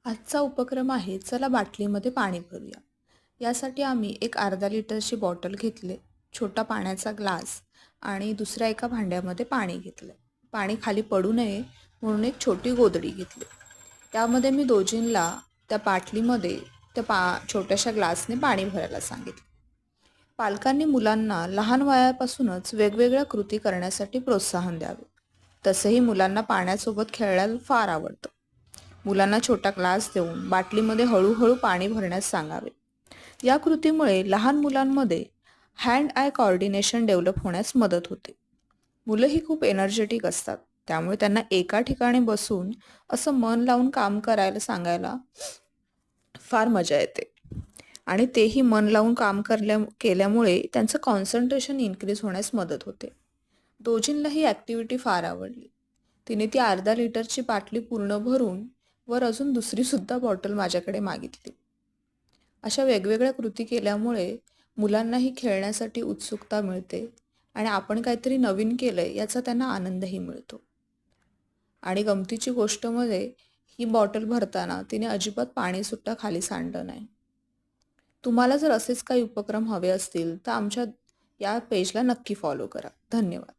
आजचा उपक्रम आहे चला बाटलीमध्ये पाणी भरूया. यासाठी आम्ही एक अर्धा लिटरची बॉटल घेतले, छोटा पाण्याचा ग्लास आणि दुसऱ्या एका भांड्यामध्ये पाणी घेतलं. पाणी खाली पडू नये म्हणून एक छोटी गोधडी घेतली. त्यामध्ये मी दोजींला त्या बाटलीमध्ये छोट्याशा ग्लासने पाणी भरायला सांगितले. पालकांनी मुलांना लहान वयापासूनच वेगवेगळ्या कृती करण्यासाठी प्रोत्साहन द्यावे. तसंही मुलांना पाण्यासोबत खेळायला फार आवडतं. मुलांना छोटा ग्लास देऊन बाटलीमध्ये हळूहळू पाणी भरण्यास सांगावे. या कृतीमुळे लहान मुलांमध्ये हँड आय कॉर्डिनेशन डेव्हलप होण्यास मदत होते. मुलं ही खूप एनर्जेटिक असतात, त्यामुळे त्यांना एका ठिकाणी बसून असं मन लावून काम करायला सांगायला फार मजा येते आणि तेही मन लावून काम केल्यामुळे त्यांचं कॉन्सन्ट्रेशन इन्क्रीज होण्यास मदत होते. दोजींला ही ॲक्टिव्हिटी फार आवडली. तिने ती अर्धा लिटरची बाटली पूर्ण भरून वर अजून दुसरीसुद्धा बॉटल माझ्याकडे मागितली. अशा वेगवेगळ्या कृती केल्यामुळे मुलांनाही खेळण्यासाठी उत्सुकता मिळते आणि आपण काहीतरी नवीन केलंय याचा त्यांना आनंदही मिळतो. आणि गमतीची गोष्ट मध्ये ही बॉटल भरताना तिने अजिबात पाणीसुद्धा खाली सांडलं नाही. तुम्हाला जर असेच काही उपक्रम हवे असतील तर आमच्या या पेजला नक्की फॉलो करा. धन्यवाद.